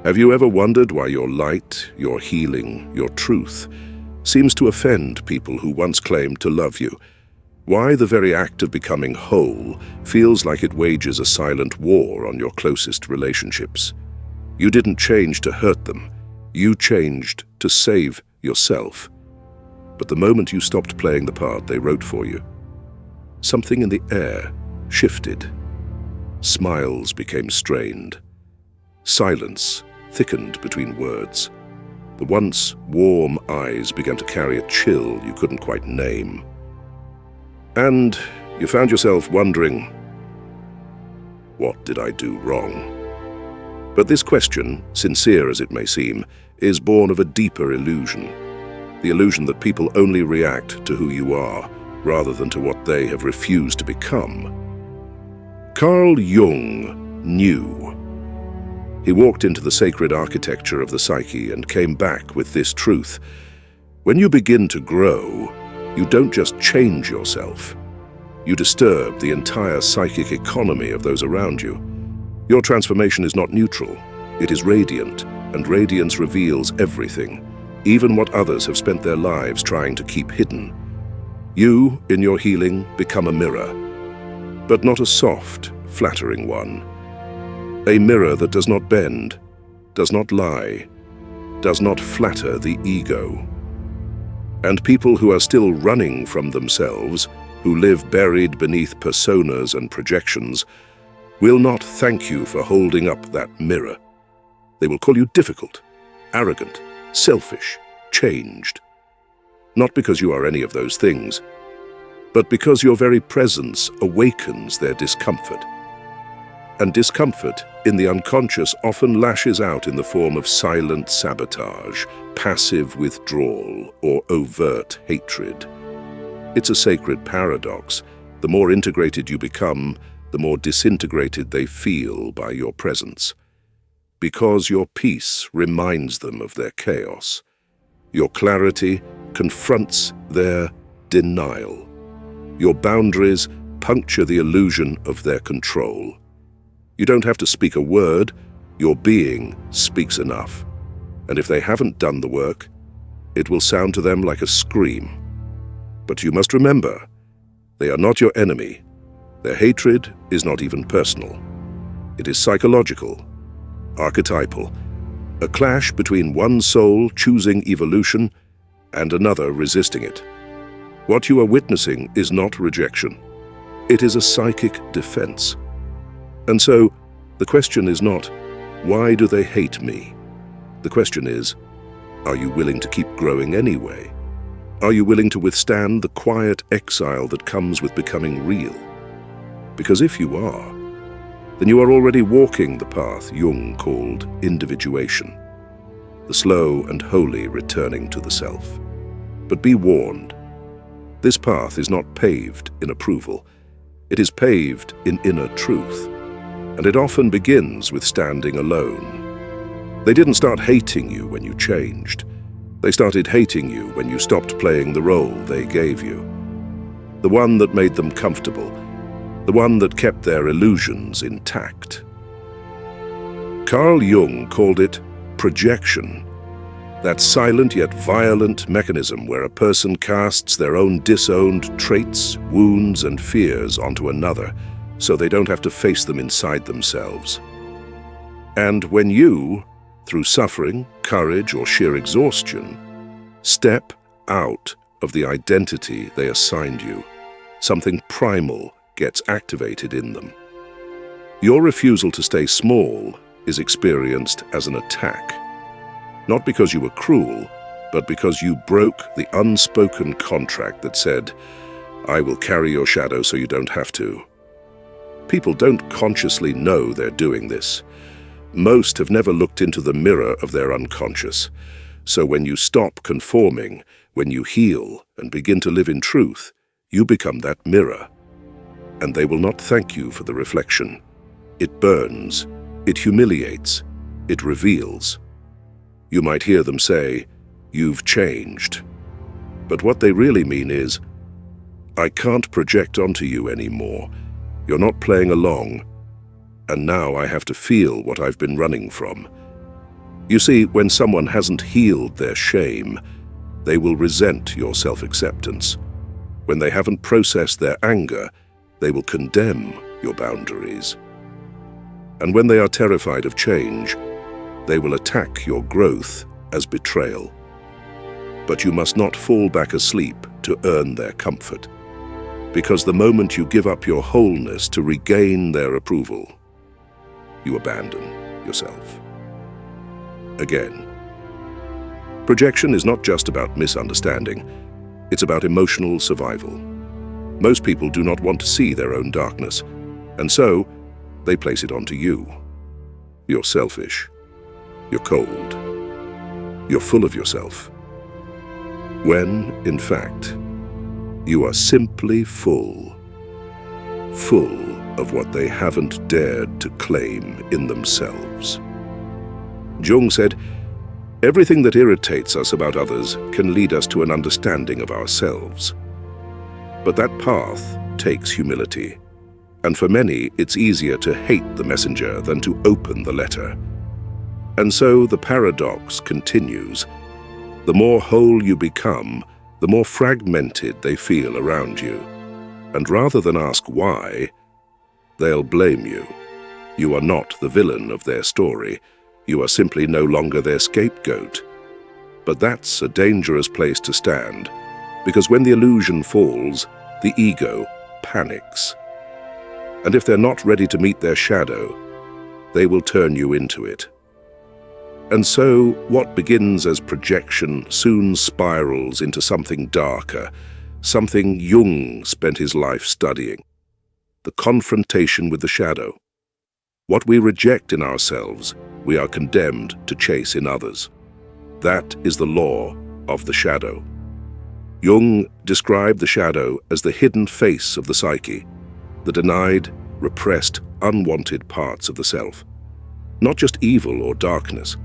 Have you ever wondered why your light, your healing, your truth seems to offend people who once claimed to love you? Why the very act of becoming whole feels like it wages a silent war on your closest relationships? You didn't change to hurt them. You changed to save yourself. But the moment you stopped playing the part they wrote for you, something in the air shifted. Smiles became strained. Silence thickened between words. The once warm eyes began to carry a chill you couldn't quite name. And you found yourself wondering, what did I do wrong? But this question, sincere as it may seem, is born of a deeper illusion. The illusion that people only react to who you are, rather than to what they have refused to become. Carl Jung knew. He walked into the sacred architecture of the psyche and came back with this truth. When you begin to grow, you don't just change yourself. You disturb the entire psychic economy of those around you. Your transformation is not neutral. It is radiant, and radiance reveals everything, even what others have spent their lives trying to keep hidden. You, in your healing, become a mirror, but not a soft, flattering one. A mirror that does not bend, does not lie, does not flatter the ego. And people who are still running from themselves, who live buried beneath personas and projections, will not thank you for holding up that mirror. They will call you difficult, arrogant, selfish, changed. Not because you are any of those things, but because your very presence awakens their discomfort. And discomfort in the unconscious often lashes out in the form of silent sabotage, passive withdrawal, or overt hatred. It's a sacred paradox. The more integrated you become, the more disintegrated they feel by your presence. Because your peace reminds them of their chaos. Your clarity confronts their denial. Your boundaries puncture the illusion of their control. You don't have to speak a word, your being speaks enough. And if they haven't done the work, it will sound to them like a scream. But you must remember, they are not your enemy. Their hatred is not even personal. It is psychological, archetypal, a clash between one soul choosing evolution and another resisting it. What you are witnessing is not rejection. It is a psychic defense. And so, the question is not, why do they hate me? The question is, are you willing to keep growing anyway? Are you willing to withstand the quiet exile that comes with becoming real? Because if you are, then you are already walking the path Jung called individuation, the slow and holy returning to the self. But be warned, this path is not paved in approval. It is paved in inner truth. And it often begins with standing alone. They didn't start hating you when you changed. They started hating you when you stopped playing the role they gave you. The one that made them comfortable. The one that kept their illusions intact. Carl Jung called it projection. That silent yet violent mechanism where a person casts their own disowned traits, wounds, and fears onto another, so they don't have to face them inside themselves. And when you, through suffering, courage, or sheer exhaustion, step out of the identity they assigned you, something primal gets activated in them. Your refusal to stay small is experienced as an attack, not because you were cruel, but because you broke the unspoken contract that said, "I will carry your shadow so you don't have to." People don't consciously know they're doing this. Most have never looked into the mirror of their unconscious. So when you stop conforming, when you heal and begin to live in truth, you become that mirror. And they will not thank you for the reflection. It burns, it humiliates, it reveals. You might hear them say, "You've changed." But what they really mean is, "I can't project onto you anymore. You're not playing along, and now I have to feel what I've been running from." You see, when someone hasn't healed their shame, they will resent your self-acceptance. When they haven't processed their anger, they will condemn your boundaries. And when they are terrified of change, they will attack your growth as betrayal. But you must not fall back asleep to earn their comfort, because the moment you give up your wholeness to regain their approval, you abandon yourself. Again, projection is not just about misunderstanding, it's about emotional survival. Most people do not want to see their own darkness, and so they place it onto you. You're selfish. You're cold. You're full of yourself. When, in fact, you are simply full of what they haven't dared to claim in themselves. Jung said, "Everything that irritates us about others can lead us to an understanding of ourselves. But that path takes humility, and for many it's easier to hate the messenger than to open the letter. And so the paradox continues. The more whole you become, the more fragmented they feel around you. And rather than ask why, they'll blame you. You are not the villain of their story. You are simply no longer their scapegoat. But that's a dangerous place to stand, because when the illusion falls, the ego panics. And if they're not ready to meet their shadow, they will turn you into it. And so, what begins as projection soon spirals into something darker, something Jung spent his life studying. The confrontation with the shadow. What we reject in ourselves, we are condemned to chase in others. That is the law of the shadow. Jung described the shadow as the hidden face of the psyche, the denied, repressed, unwanted parts of the self. Not just evil or darkness,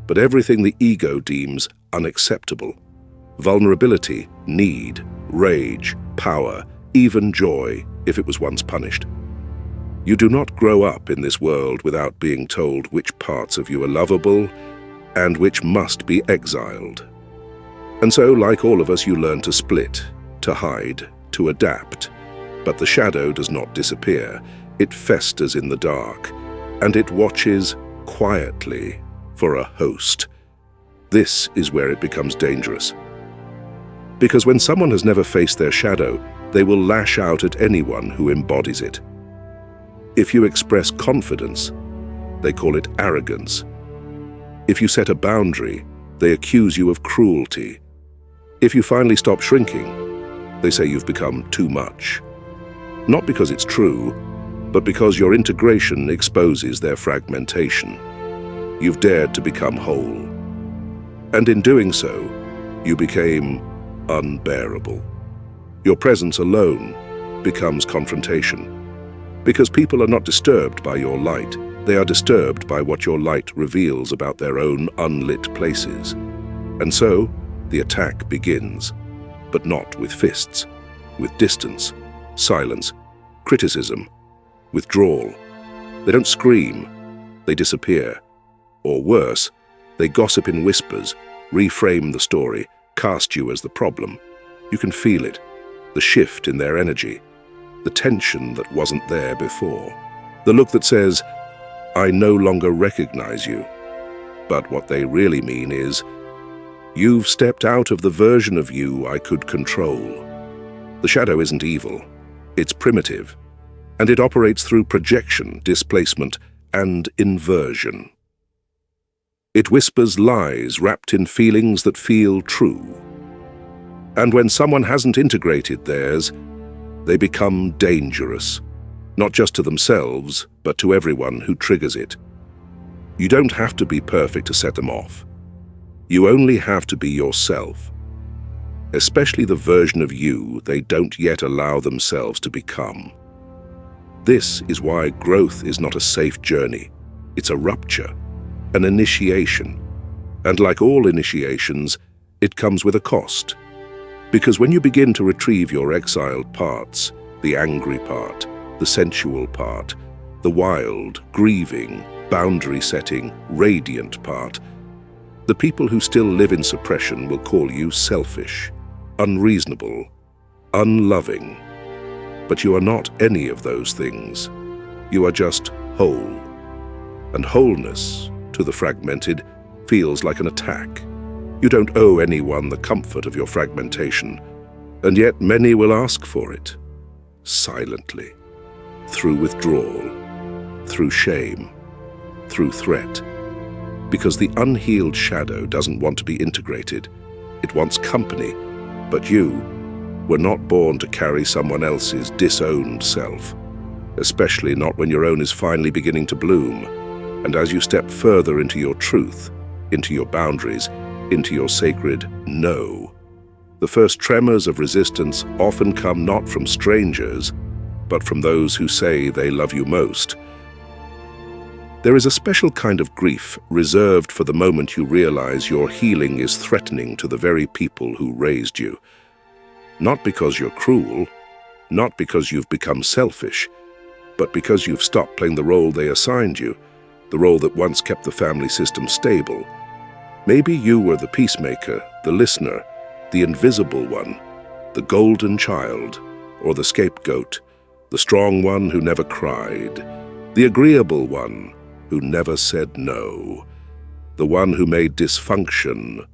but everything the ego deems unacceptable. Vulnerability, need, rage, power, even joy, if it was once punished. You do not grow up in this world without being told which parts of you are lovable and which must be exiled. And so, like all of us, you learn to split, to hide, to adapt. But the shadow does not disappear. It festers in the dark, and it watches quietly for a host. This is where it becomes dangerous. Because when someone has never faced their shadow, they will lash out at anyone who embodies it. If you express confidence, they call it arrogance. If you set a boundary, they accuse you of cruelty. If you finally stop shrinking, they say you've become too much. Not because it's true, but because your integration exposes their fragmentation. You've dared to become whole. And in doing so, you became unbearable. Your presence alone becomes confrontation. Because people are not disturbed by your light, they are disturbed by what your light reveals about their own unlit places. And so, the attack begins, but not with fists, with distance, silence, criticism, withdrawal. They don't scream, they disappear. Or worse, they gossip in whispers, reframe the story, cast you as the problem. You can feel it, the shift in their energy, the tension that wasn't there before. The look that says, "I no longer recognize you." But what they really mean is, "You've stepped out of the version of you I could control." The shadow isn't evil. It's primitive, and it operates through projection, displacement, and inversion. It whispers lies wrapped in feelings that feel true. And when someone hasn't integrated theirs, they become dangerous, not just to themselves, but to everyone who triggers it. You don't have to be perfect to set them off. You only have to be yourself, especially the version of you they don't yet allow themselves to become. This is why growth is not a safe journey. It's a rupture, an initiation. And like all initiations, it comes with a cost. Because when you begin to retrieve your exiled parts, the angry part, the sensual part, the wild, grieving, boundary-setting, radiant part. The people who still live in suppression will call you selfish, unreasonable, unloving. But you are not any of those things. You are just whole. And wholeness, to the fragmented, feels like an attack. You don't owe anyone the comfort of your fragmentation, and yet many will ask for it, silently, through withdrawal, through shame, through threat. Because the unhealed shadow doesn't want to be integrated. It wants company, but you were not born to carry someone else's disowned self, especially not when your own is finally beginning to bloom. And as you step further into your truth, into your boundaries, into your sacred no, the first tremors of resistance often come not from strangers, but from those who say they love you most. There is a special kind of grief reserved for the moment you realize your healing is threatening to the very people who raised you. Not because you're cruel, not because you've become selfish, but because you've stopped playing the role they assigned you, the role that once kept the family system stable. Maybe you were the peacemaker, the listener, the invisible one, the golden child, or the scapegoat, the strong one who never cried, the agreeable one who never said no, the one who made dysfunction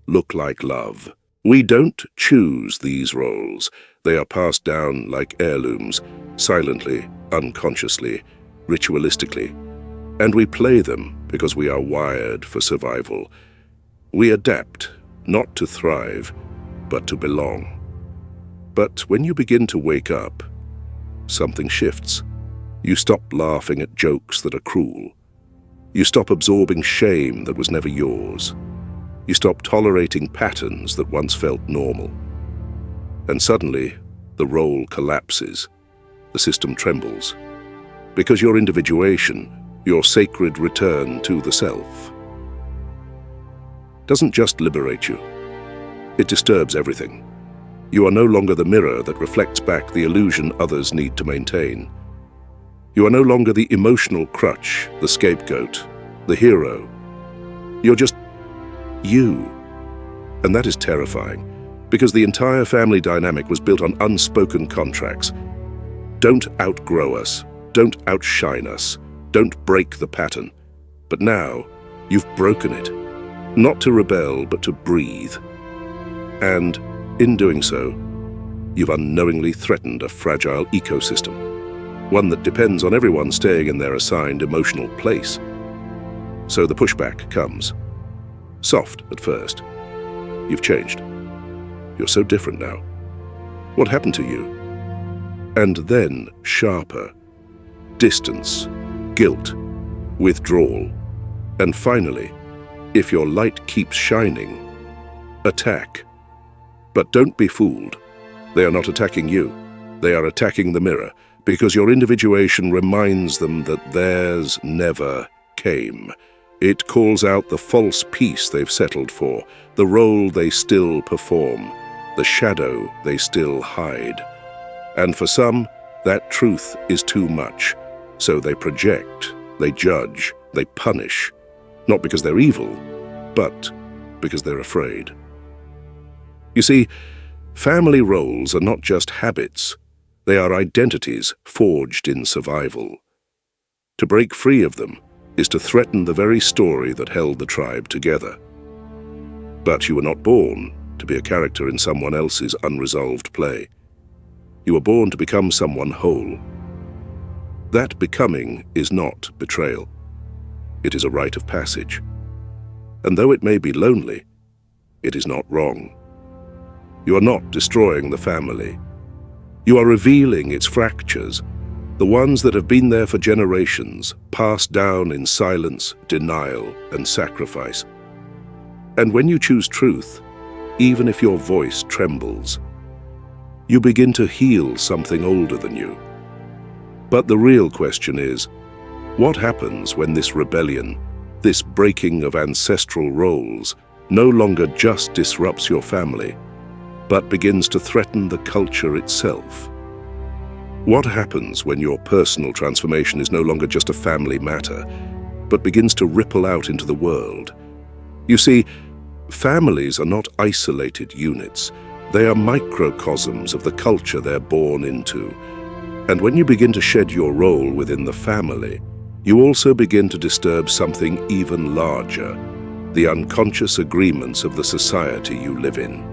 look like love. We don't choose these roles. They are passed down like heirlooms, silently, unconsciously, ritualistically. And we play them because we are wired for survival. We adapt, not to thrive, but to belong. But when you begin to wake up, something shifts. You stop laughing at jokes that are cruel. You stop absorbing shame that was never yours. You stop tolerating patterns that once felt normal. And suddenly, the role collapses. The system trembles. Because your individuation, your sacred return to the self, doesn't just liberate you. It disturbs everything. You are no longer the mirror that reflects back the illusion others need to maintain. You are no longer the emotional crutch, the scapegoat, the hero. You're just you. And that is terrifying, because the entire family dynamic was built on unspoken contracts. Don't outgrow us. Don't outshine us. Don't break the pattern. But now, you've broken it. Not to rebel, but to breathe. And in doing so, you've unknowingly threatened a fragile ecosystem. One that depends on everyone staying in their assigned emotional place. So the pushback comes. Soft at first. You've changed. You're so different now. What happened to you? And then sharper. Distance, guilt, withdrawal. And finally, if your light keeps shining, attack. But don't be fooled. They are not attacking you. They are attacking the mirror, because your individuation reminds them that theirs never came. It calls out the false peace they've settled for, the role they still perform, the shadow they still hide. And for some, that truth is too much. So they project, they judge, they punish, not because they're evil, but because they're afraid. You see, family roles are not just habits. They are identities forged in survival. To break free of them is to threaten the very story that held the tribe together. But you were not born to be a character in someone else's unresolved play. You were born to become someone whole. That becoming is not betrayal. It is a rite of passage. And though it may be lonely, it is not wrong. You are not destroying the family. You are revealing its fractures, the ones that have been there for generations, passed down in silence, denial, and sacrifice. And when you choose truth, even if your voice trembles, you begin to heal something older than you. But the real question is, what happens when this rebellion, this breaking of ancestral roles, no longer just disrupts your family, but begins to threaten the culture itself? What happens when your personal transformation is no longer just a family matter, but begins to ripple out into the world. You see, families are not isolated units. They are microcosms of the culture they're born into. And when you begin to shed your role within the family, you also begin to disturb something even larger, the unconscious agreements of the society you live in.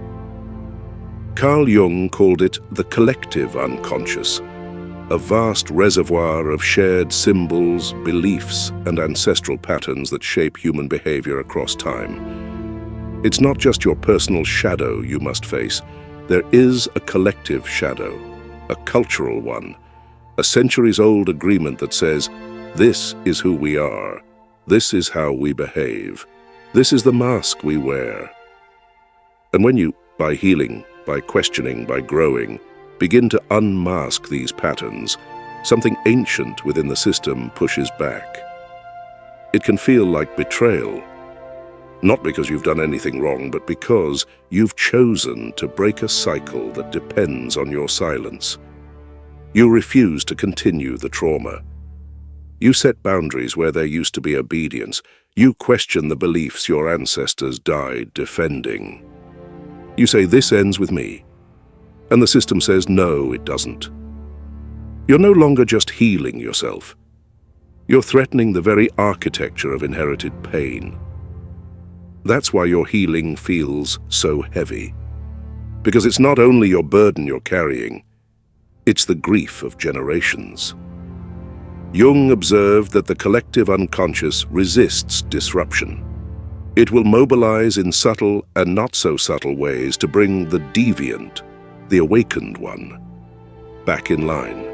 Carl Jung called it the collective unconscious, a vast reservoir of shared symbols, beliefs, and ancestral patterns that shape human behavior across time. It's not just your personal shadow you must face. There is a collective shadow, a cultural one, a centuries-old agreement that says, this is who we are, this is how we behave, this is the mask we wear. And when you, by healing, by questioning, by growing, begin to unmask these patterns, something ancient within the system pushes back. It can feel like betrayal, not because you've done anything wrong, but because you've chosen to break a cycle that depends on your silence. You refuse to continue the trauma. You set boundaries where there used to be obedience. You question the beliefs your ancestors died defending. You say, this ends with me. And the system says, no, it doesn't. You're no longer just healing yourself. You're threatening the very architecture of inherited pain. That's why your healing feels so heavy. Because it's not only your burden you're carrying, it's the grief of generations. Jung observed that the collective unconscious resists disruption. It will mobilize in subtle and not so subtle ways to bring the deviant, the awakened one, back in line.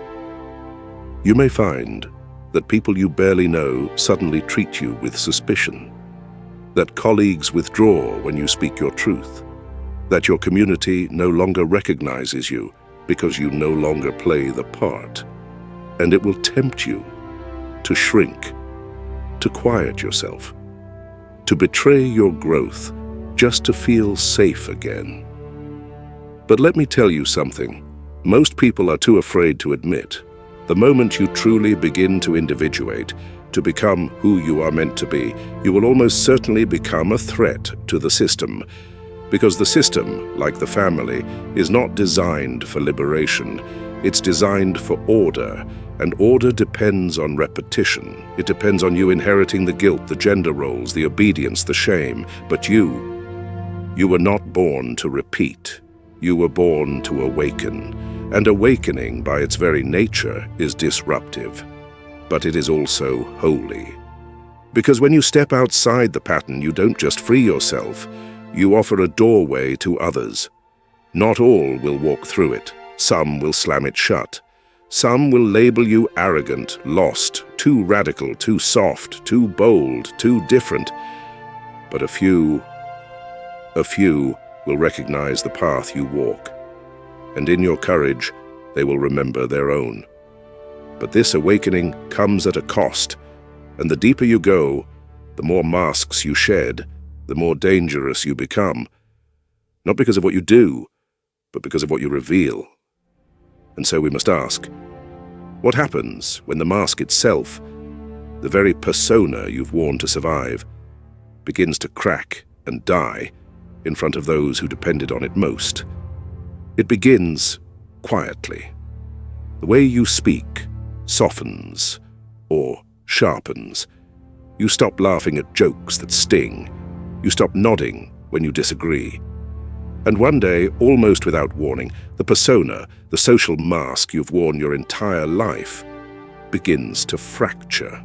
You may find that people you barely know suddenly treat you with suspicion, that colleagues withdraw when you speak your truth, that your community no longer recognizes you because you no longer play the part, and it will tempt you to shrink, to quiet yourself, to betray your growth just to feel safe again. But let me tell you something most people are too afraid to admit. The moment you truly begin to individuate, to become who you are meant to be, you will almost certainly become a threat to the system. Because the system, like the family, is not designed for liberation. It's designed for order, and order depends on repetition. It depends on you inheriting the guilt, the gender roles, the obedience, the shame. But you were not born to repeat. You were born to awaken. And awakening, by its very nature, is disruptive. But it is also holy. Because when you step outside the pattern, you don't just free yourself, you offer a doorway to others. Not all will walk through it. Some will slam it shut. Some will label you arrogant, lost, too radical, too soft, too bold, too different. But a few will recognize the path you walk. And in your courage, they will remember their own. But this awakening comes at a cost, and the deeper you go, the more masks you shed, the more dangerous you become. Not because of what you do, but because of what you reveal. And so we must ask, what happens when the mask itself, the very persona you've worn to survive, begins to crack and die in front of those who depended on it most? It begins quietly. The way you speak softens or sharpens. You stop laughing at jokes that sting. You stop nodding when you disagree. And one day, almost without warning, the persona, the social mask you've worn your entire life, begins to fracture.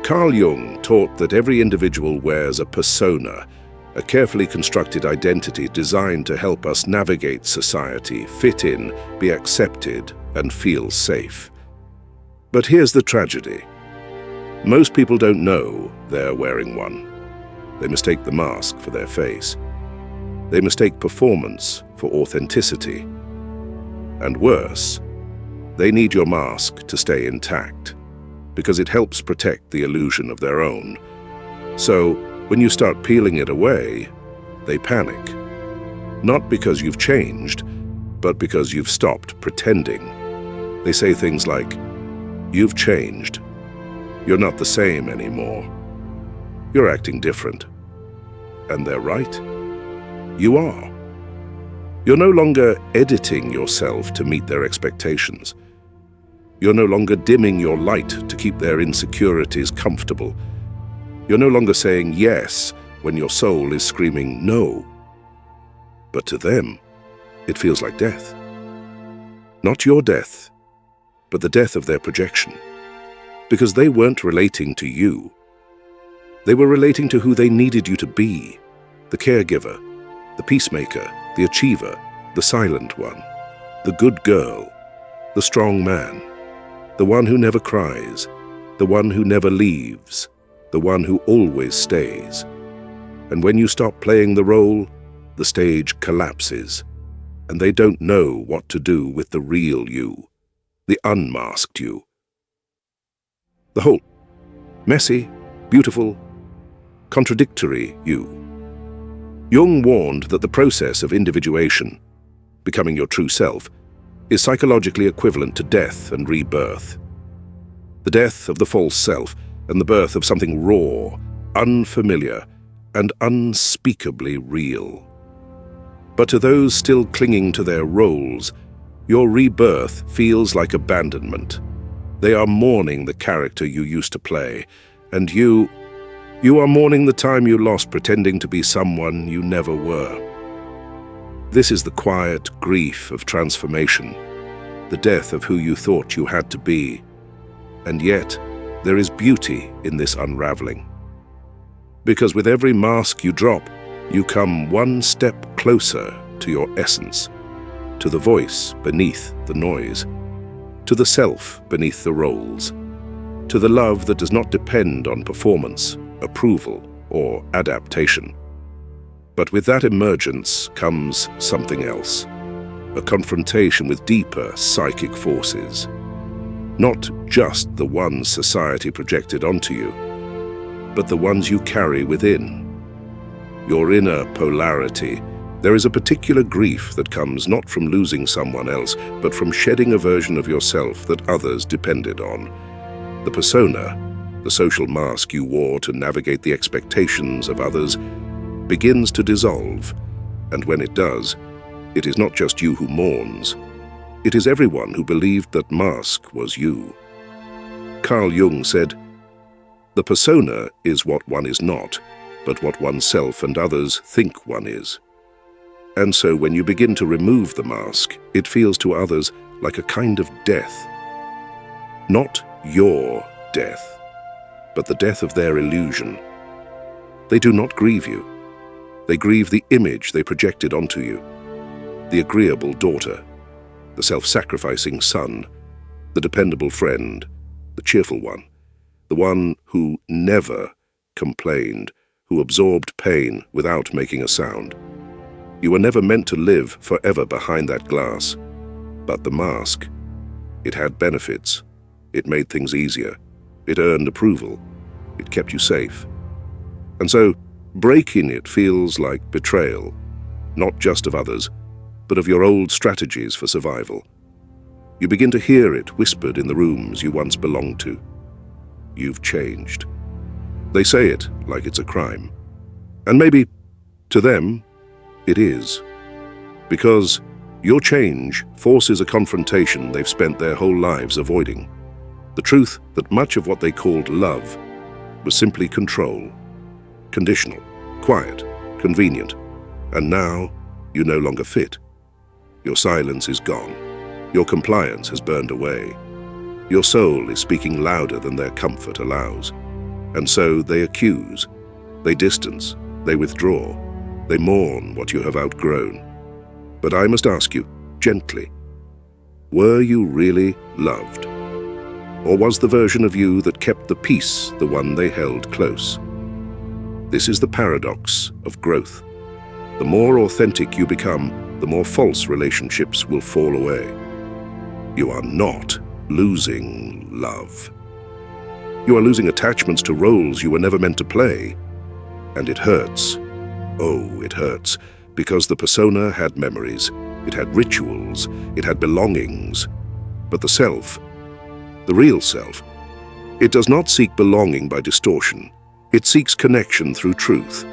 Carl Jung taught that every individual wears a persona, a carefully constructed identity designed to help us navigate society, fit in, be accepted, and feel safe. But here's the tragedy. Most people don't know they're wearing one. They mistake the mask for their face. They mistake performance for authenticity. And worse, they need your mask to stay intact, because it helps protect the illusion of their own. So, when you start peeling it away, they panic. Not because you've changed, but because you've stopped pretending. They say things like, "You've changed. You're not the same anymore. You're acting different. And they're right. You are. You're no longer editing yourself to meet their expectations. You're no longer dimming your light to keep their insecurities comfortable. You're no longer saying yes when your soul is screaming no. But to them, it feels like death. Not your death, but the death of their projection. Because they weren't relating to you. They were relating to who they needed you to be. The caregiver, the peacemaker, the achiever, the silent one, the good girl, the strong man, the one who never cries, the one who never leaves, the one who always stays. And when you stop playing the role, the stage collapses, and they don't know what to do with the real you, the unmasked you. The whole messy, beautiful, contradictory you. Jung warned that the process of individuation, becoming your true self, is psychologically equivalent to death and rebirth. The death of the false self and the birth of something raw, unfamiliar, and unspeakably real. But to those still clinging to their roles, your rebirth feels like abandonment. They are mourning the character you used to play, and you are mourning the time you lost pretending to be someone you never were. This is the quiet grief of transformation, the death of who you thought you had to be. And yet, there is beauty in this unraveling. Because with every mask you drop, you come one step closer to your essence, to the voice beneath the noise, to the self beneath the roles, to the love that does not depend on performance, approval, or adaptation. But with that emergence comes something else, a confrontation with deeper psychic forces. Not just the ones society projected onto you, but the ones you carry within. Your inner polarity. There is a particular grief that comes not from losing someone else, but from shedding a version of yourself that others depended on. The persona, the social mask you wore to navigate the expectations of others, begins to dissolve, and when it does, it is not just you who mourns. It is everyone who believed that mask was you. Carl Jung said, "The persona is what one is not, but what oneself and others think one is." And so when you begin to remove the mask, it feels to others like a kind of death. Not your death, but the death of their illusion. They do not grieve you. They grieve the image they projected onto you. The agreeable daughter, the self-sacrificing son, the dependable friend, the cheerful one, the one who never complained, who absorbed pain without making a sound. You were never meant to live forever behind that glass. But the mask, it had benefits. It made things easier. It earned approval. It kept you safe. And so, breaking it feels like betrayal, not just of others, but of your old strategies for survival. You begin to hear it whispered in the rooms you once belonged to. You've changed. They say it like it's a crime. And maybe, to them, it is. Because your change forces a confrontation they've spent their whole lives avoiding. The truth that much of what they called love was simply control. Conditional, quiet, convenient. And now, you no longer fit. Your silence is gone. Your compliance has burned away. Your soul is speaking louder than their comfort allows. And so they accuse, they distance, they withdraw, they mourn what you have outgrown. But I must ask you, gently, were you really loved? Or was the version of you that kept the peace the one they held close? This is the paradox of growth. The more authentic you become, the more false relationships will fall away. You are not losing love. You are losing attachments to roles you were never meant to play. And it hurts. Oh, it hurts, because the persona had memories, it had rituals, it had belongings. But the self, the real self, It does not seek belonging by distortion. It seeks connection through truth.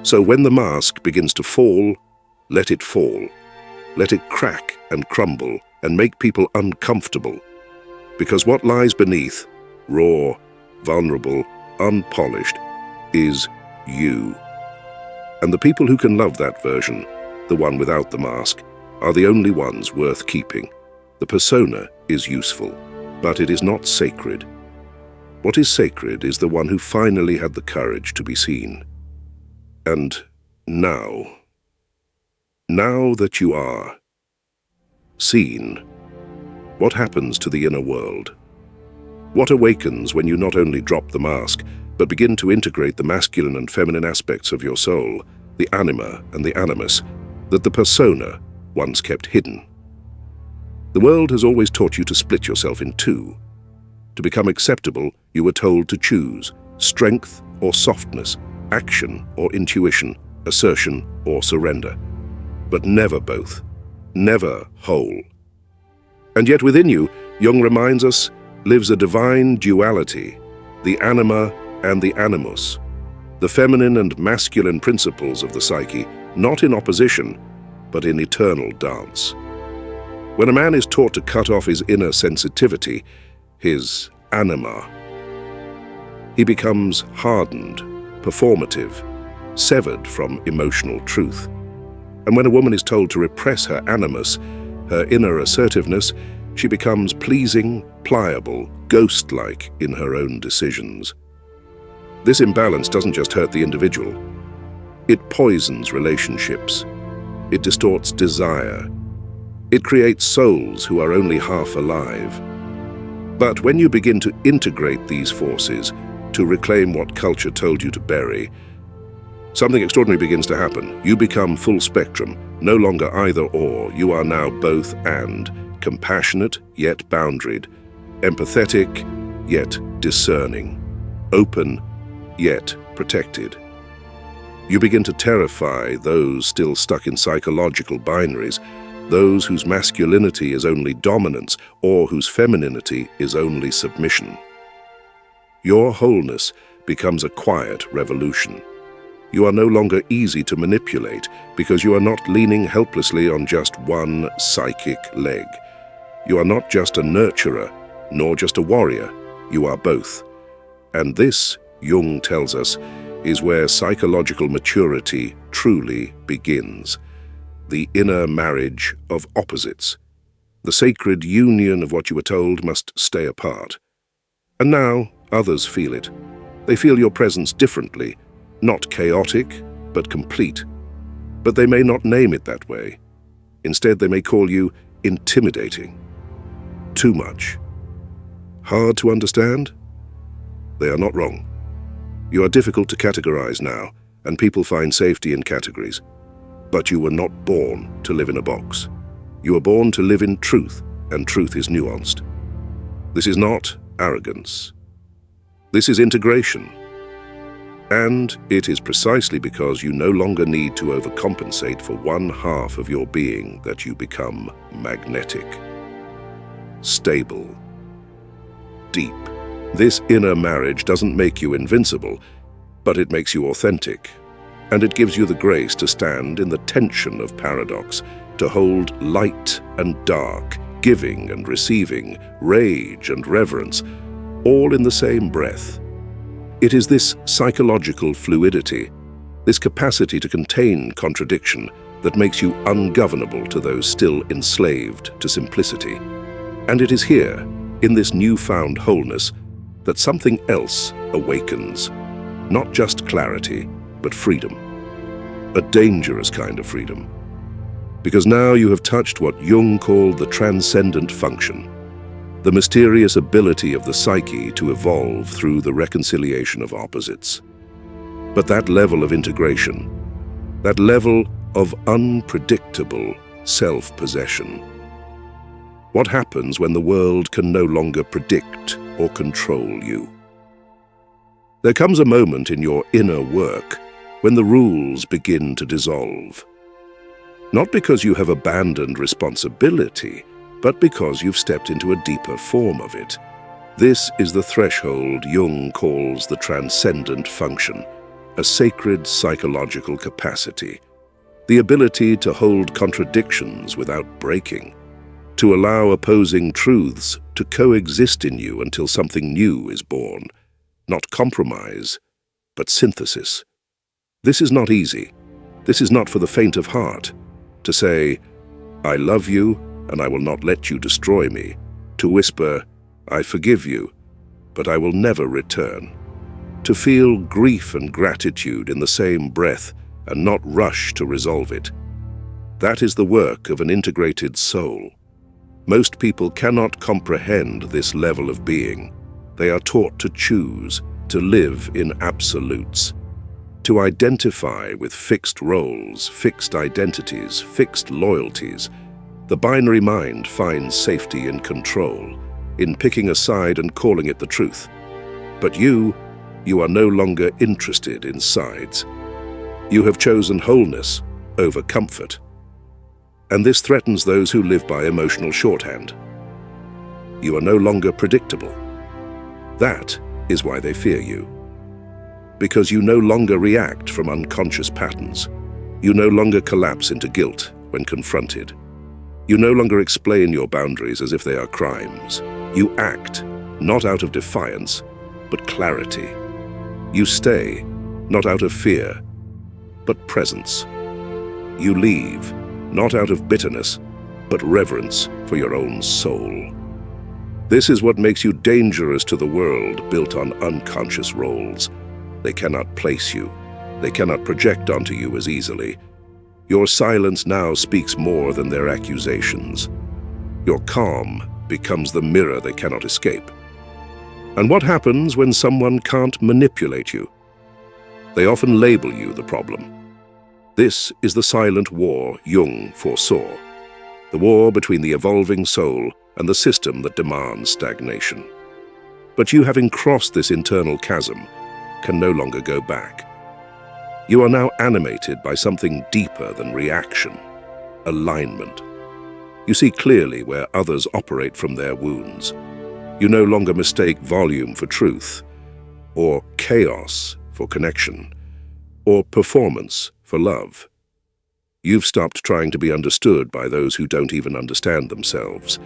So when the mask begins to fall, let it fall. Let it crack and crumble and make people uncomfortable. Because what lies beneath, raw, vulnerable, unpolished, is you. And the people who can love that version, the one without the mask, are the only ones worth keeping. The persona is useful, but it is not sacred. What is sacred is the one who finally had the courage to be seen. And now that you are seen, what happens to the inner world? What awakens when you not only drop the mask, but begin to integrate the masculine and feminine aspects of your soul, the anima and the animus, that the persona once kept hidden? The world has always taught you to split yourself in two. To become acceptable, you were told to choose strength or softness, action or intuition, assertion or surrender. But never both, never whole. And yet within you, Jung reminds us, lives a divine duality, the anima and the animus, the feminine and masculine principles of the psyche, not in opposition, but in eternal dance. When a man is taught to cut off his inner sensitivity, his anima, he becomes hardened, performative, severed from emotional truth. And when a woman is told to repress her animus, her inner assertiveness, she becomes pleasing, pliable, ghost-like in her own decisions. This imbalance doesn't just hurt the individual. It poisons relationships. It distorts desire. It creates souls who are only half alive. But when you begin to integrate these forces, to reclaim what culture told you to bury, something extraordinary begins to happen. You become full spectrum, no longer either or. You are now both and, compassionate yet boundaried, empathetic yet discerning, open yet protected. You begin to terrify those still stuck in psychological binaries, those whose masculinity is only dominance or whose femininity is only submission. Your wholeness becomes a quiet revolution. You are no longer easy to manipulate because you are not leaning helplessly on just one psychic leg. You are not just a nurturer, nor just a warrior. You are both. And this, Jung tells us, is where psychological maturity truly begins. The inner marriage of opposites. The sacred union of what you were told must stay apart. And now others feel it. They feel your presence differently, not chaotic, but complete. But they may not name it that way. Instead, they may call you intimidating. Too much. Hard to understand? They are not wrong. You are difficult to categorize now, and people find safety in categories. But you were not born to live in a box. You were born to live in truth, and truth is nuanced. This is not arrogance. This is integration. And it is precisely because you no longer need to overcompensate for one half of your being that you become magnetic, stable, deep. This inner marriage doesn't make you invincible, but it makes you authentic. And it gives you the grace to stand in the tension of paradox, to hold light and dark, giving and receiving, rage and reverence, all in the same breath. It is this psychological fluidity, this capacity to contain contradiction, that makes you ungovernable to those still enslaved to simplicity. And it is here, in this newfound wholeness, that something else awakens. Not just clarity, but freedom. A dangerous kind of freedom. Because now you have touched what Jung called the transcendent function, the mysterious ability of the psyche to evolve through the reconciliation of opposites. But that level of integration, that level of unpredictable self-possession. What happens when the world can no longer predict or control you? There comes a moment in your inner work when the rules begin to dissolve. Not because you have abandoned responsibility, but because you've stepped into a deeper form of it. This is the threshold Jung calls the transcendent function, a sacred psychological capacity, the ability to hold contradictions without breaking, to allow opposing truths to coexist in you until something new is born, not compromise, but synthesis. This is not easy. This is not for the faint of heart. To say, "I love you, and I will not let you destroy me." To whisper, "I forgive you, but I will never return." To feel grief and gratitude in the same breath and not rush to resolve it. That is the work of an integrated soul. Most people cannot comprehend this level of being. They are taught to choose, to live in absolutes, to identify with fixed roles, fixed identities, fixed loyalties. The binary mind finds safety in control, in picking a side and calling it the truth. But you are no longer interested in sides. You have chosen wholeness over comfort. And this threatens those who live by emotional shorthand. You are no longer predictable. That is why they fear you. Because you no longer react from unconscious patterns. You no longer collapse into guilt when confronted. You no longer explain your boundaries as if they are crimes. You act, not out of defiance, but clarity. You stay, not out of fear, but presence. You leave, not out of bitterness, but reverence for your own soul. This is what makes you dangerous to the world built on unconscious roles. They cannot place you. They cannot project onto you as easily. Your silence now speaks more than their accusations. Your calm becomes the mirror they cannot escape. And what happens when someone can't manipulate you? They often label you the problem. This is the silent war Jung foresaw, the war between the evolving soul and the system that demands stagnation. But you, having crossed this internal chasm, can no longer go back. You are now animated by something deeper than reaction, alignment. You see clearly where others operate from their wounds. You no longer mistake volume for truth, or chaos for connection, or performance for love. You've stopped trying to be understood by those who don't even understand themselves.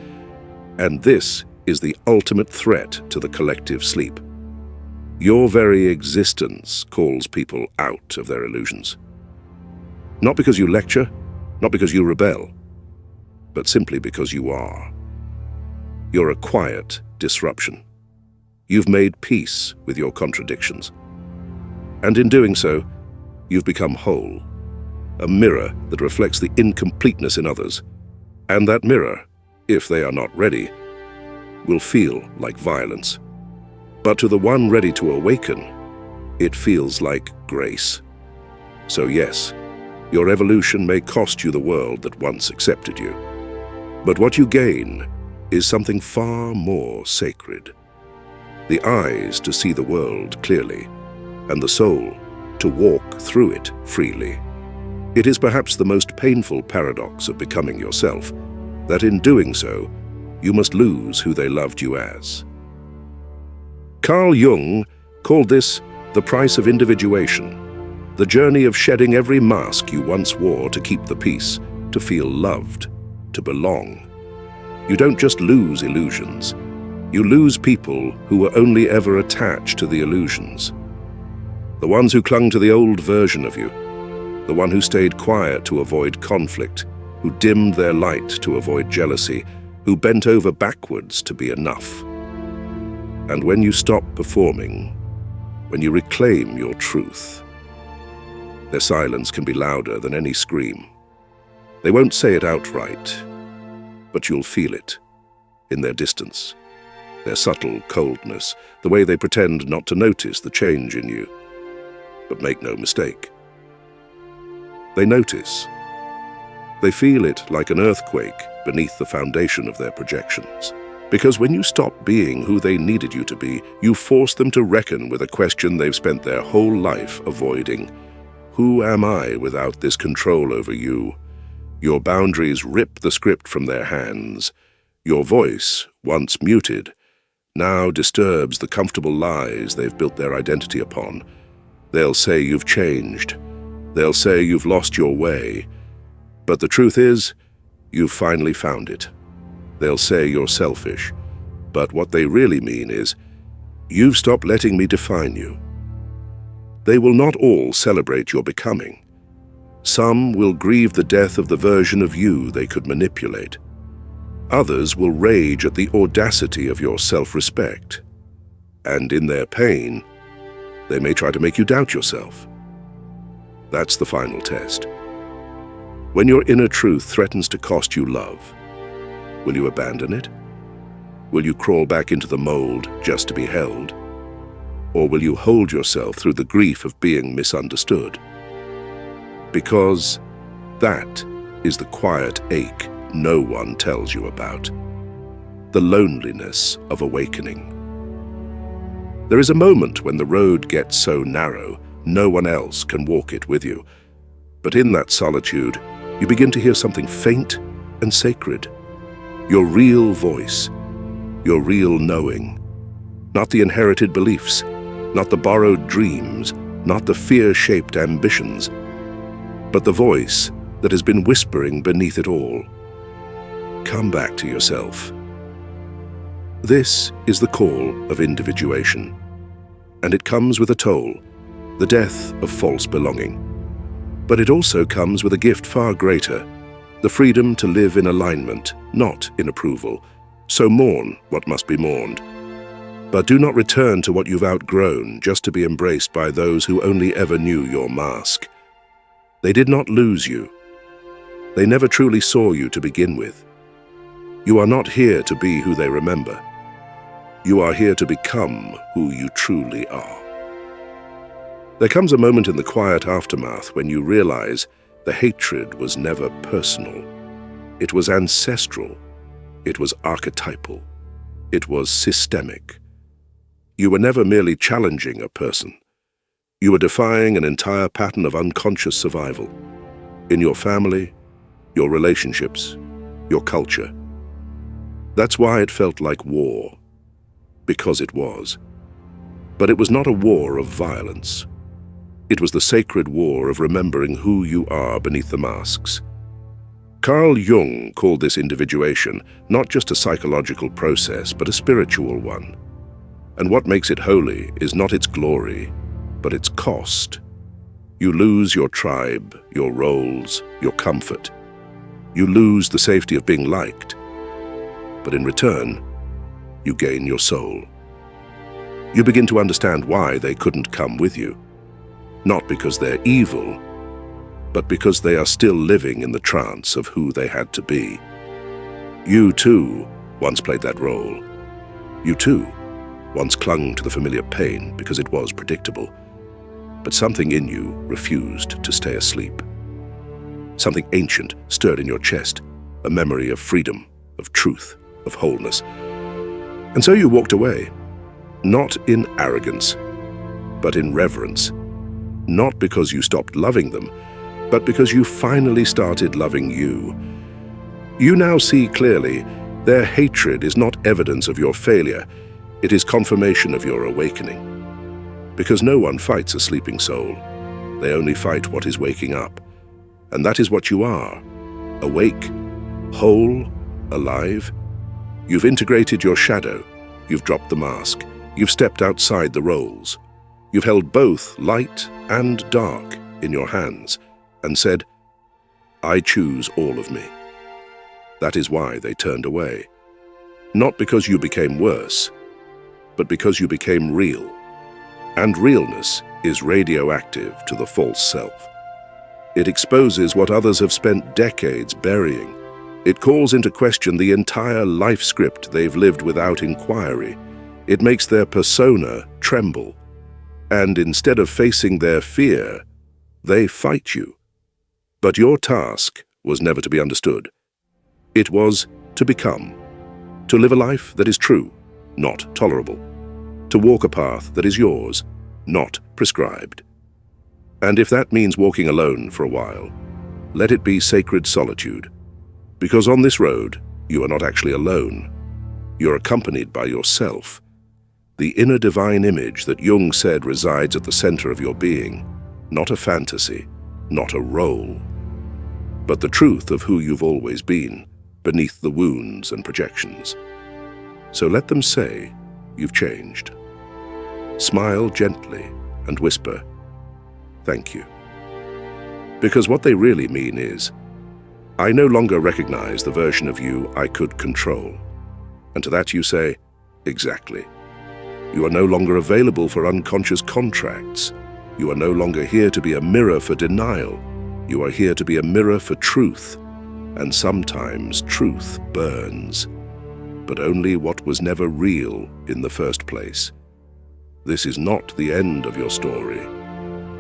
And this is the ultimate threat to the collective sleep. Your very existence calls people out of their illusions. Not because you lecture, not because you rebel, but simply because you are. You're a quiet disruption. You've made peace with your contradictions. And in doing so, you've become whole, a mirror that reflects the incompleteness in others. And that mirror, if they are not ready, will feel like violence. But to the one ready to awaken, it feels like grace. So yes, your evolution may cost you the world that once accepted you. But what you gain is something far more sacred. The eyes to see the world clearly, and the soul to walk through it freely. It is perhaps the most painful paradox of becoming yourself, that in doing so, you must lose who they loved you as. Carl Jung called this the price of individuation, the journey of shedding every mask you once wore to keep the peace, to feel loved, to belong. You don't just lose illusions, you lose people who were only ever attached to the illusions. The ones who clung to the old version of you, the one who stayed quiet to avoid conflict, who dimmed their light to avoid jealousy, who bent over backwards to be enough. And when you stop performing, when you reclaim your truth, their silence can be louder than any scream. They won't say it outright, but you'll feel it in their distance, their subtle coldness, the way they pretend not to notice the change in you. But make no mistake, they notice. They feel it like an earthquake beneath the foundation of their projections. Because when you stop being who they needed you to be, you force them to reckon with a question they've spent their whole life avoiding. Who am I without this control over you? Your boundaries rip the script from their hands. Your voice, once muted, now disturbs the comfortable lies they've built their identity upon. They'll say you've changed. They'll say you've lost your way. But the truth is, you've finally found it. They'll say you're selfish. But what they really mean is, you've stopped letting me define you. They will not all celebrate your becoming. Some will grieve the death of the version of you they could manipulate. Others will rage at the audacity of your self-respect. And in their pain, they may try to make you doubt yourself. That's the final test. When your inner truth threatens to cost you love, will you abandon it? Will you crawl back into the mold just to be held? Or will you hold yourself through the grief of being misunderstood? Because that is the quiet ache no one tells you about. The loneliness of awakening. There is a moment when the road gets so narrow, no one else can walk it with you. But in that solitude, you begin to hear something faint and sacred. Your real voice, your real knowing. Not the inherited beliefs, not the borrowed dreams, not the fear-shaped ambitions, but the voice that has been whispering beneath it all. Come back to yourself. This is the call of individuation, and it comes with a toll, the death of false belonging. But it also comes with a gift far greater, the freedom to live in alignment, not in approval. So mourn what must be mourned. But do not return to what you've outgrown just to be embraced by those who only ever knew your mask. They did not lose you. They never truly saw you to begin with. You are not here to be who they remember. You are here to become who you truly are. There comes a moment in the quiet aftermath when you realize the hatred was never personal. It was ancestral. It was archetypal. It was systemic. You were never merely challenging a person. You were defying an entire pattern of unconscious survival. In your family, your relationships, your culture. That's why it felt like war. Because it was. But it was not a war of violence. It was the sacred war of remembering who you are beneath the masks. Carl Jung called this individuation not just a psychological process, but a spiritual one. And what makes it holy is not its glory, but its cost. You lose your tribe, your roles, your comfort. You lose the safety of being liked. But in return, you gain your soul. You begin to understand why they couldn't come with you. Not because they're evil, but because they are still living in the trance of who they had to be. You too once played that role. You too once clung to the familiar pain because it was predictable. But something in you refused to stay asleep. Something ancient stirred in your chest, a memory of freedom, of truth, of wholeness. And so you walked away, not in arrogance, but in reverence. Not because you stopped loving them, but because you finally started loving you. You now see clearly their hatred is not evidence of your failure, it is confirmation of your awakening. Because no one fights a sleeping soul, they only fight what is waking up. And that is what you are, awake, whole, alive. You've integrated your shadow, you've dropped the mask, you've stepped outside the roles. You've held both light and dark in your hands and said, I choose all of me. That is why they turned away. Not because you became worse, but because you became real. And realness is radioactive to the false self. It exposes what others have spent decades burying. It calls into question the entire life script they've lived without inquiry. It makes their persona tremble. And instead of facing their fear, they fight you. But your task was never to be understood. It was to become, to live a life that is true, not tolerable, to walk a path that is yours, not prescribed. And if that means walking alone for a while, let it be sacred solitude, because on this road, you are not actually alone. You're accompanied by yourself, the inner divine image that Jung said resides at the center of your being, not a fantasy, not a role, but the truth of who you've always been, beneath the wounds and projections. So let them say you've changed. Smile gently and whisper, "Thank you." Because what they really mean is, "I no longer recognize the version of you I could control." And to that you say, "Exactly." You are no longer available for unconscious contracts. You are no longer here to be a mirror for denial. You are here to be a mirror for truth. And sometimes truth burns, but only what was never real in the first place. This is not the end of your story.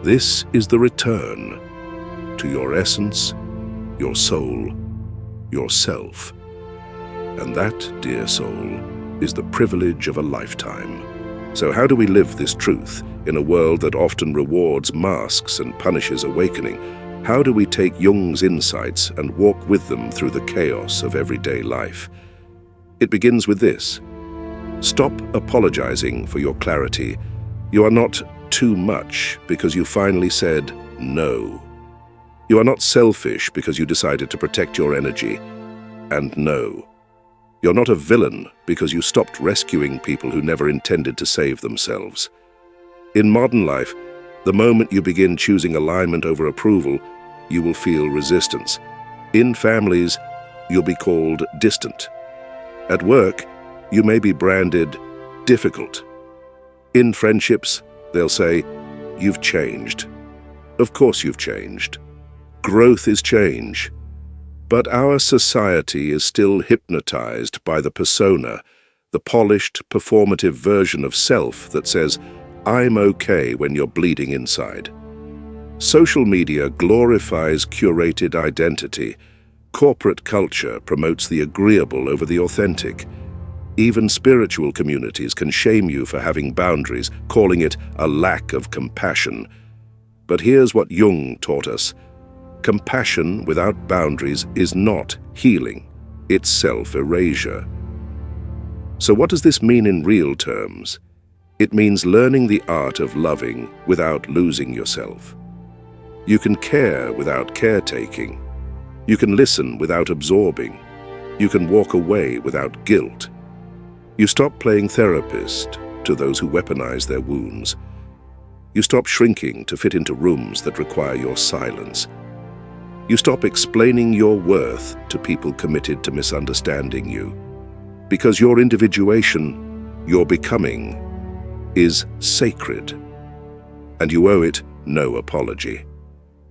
This is the return to your essence, your soul, yourself. And that, dear soul, is the privilege of a lifetime. So how do we live this truth in a world that often rewards masks and punishes awakening? How do we take Jung's insights and walk with them through the chaos of everyday life? It begins with this. Stop apologizing for your clarity. You are not too much because you finally said no. You are not selfish because you decided to protect your energy. And no. You're not a villain because you stopped rescuing people who never intended to save themselves. In modern life, the moment you begin choosing alignment over approval, you will feel resistance. In families, you'll be called distant. At work, you may be branded difficult. In friendships, they'll say, "You've changed." Of course you've changed. Growth is change. But our society is still hypnotized by the persona, the polished, performative version of self that says, "I'm okay" when you're bleeding inside. Social media glorifies curated identity. Corporate culture promotes the agreeable over the authentic. Even spiritual communities can shame you for having boundaries, calling it a lack of compassion. But here's what Jung taught us. Compassion without boundaries is not healing, it's self-erasure. So what does this mean in real terms? It means learning the art of loving without losing yourself. You can care without caretaking. You can listen without absorbing. You can walk away without guilt. You stop playing therapist to those who weaponize their wounds. You stop shrinking to fit into rooms that require your silence. You stop explaining your worth to people committed to misunderstanding you. Because your individuation, your becoming, is sacred. And you owe it no apology.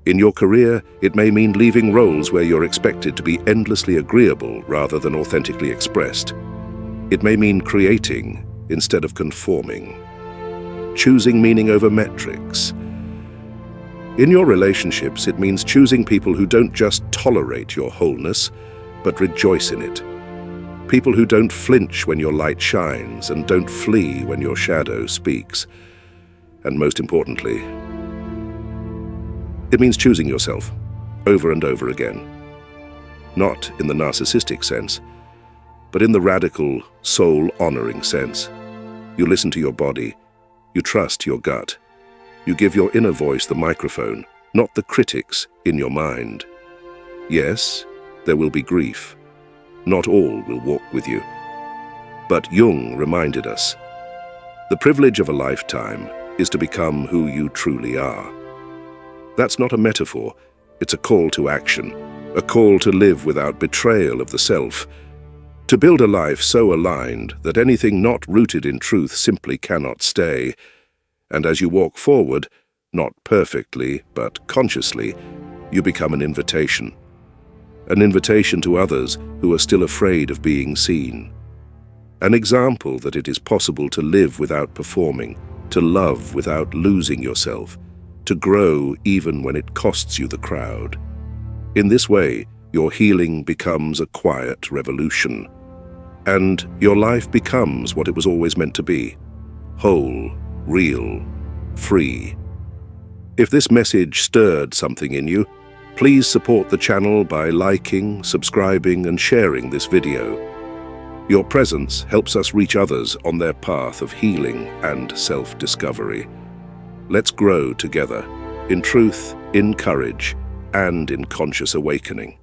In your career, it may mean leaving roles where you're expected to be endlessly agreeable rather than authentically expressed. It may mean creating instead of conforming. Choosing meaning over metrics. In your relationships, it means choosing people who don't just tolerate your wholeness, but rejoice in it. People who don't flinch when your light shines and don't flee when your shadow speaks. And most importantly, it means choosing yourself over and over again. Not in the narcissistic sense, but in the radical, soul-honoring sense. You listen to your body. You trust your gut. You give your inner voice the microphone, not the critics in your mind. Yes, there will be grief. Not all will walk with you. But Jung reminded us, the privilege of a lifetime is to become who you truly are. That's not a metaphor, it's a call to action, a call to live without betrayal of the self, to build a life so aligned that anything not rooted in truth simply cannot stay. And as you walk forward, not perfectly, but consciously, you become an invitation. An invitation to others who are still afraid of being seen. An example that it is possible to live without performing, to love without losing yourself, to grow even when it costs you the crowd. In this way, your healing becomes a quiet revolution. And your life becomes what it was always meant to be. Whole, real, free. If this message stirred something in you, please support the channel by liking, subscribing, and sharing this video. Your presence helps us reach others on their path of healing and self-discovery. Let's grow together, in truth, in courage, and in conscious awakening.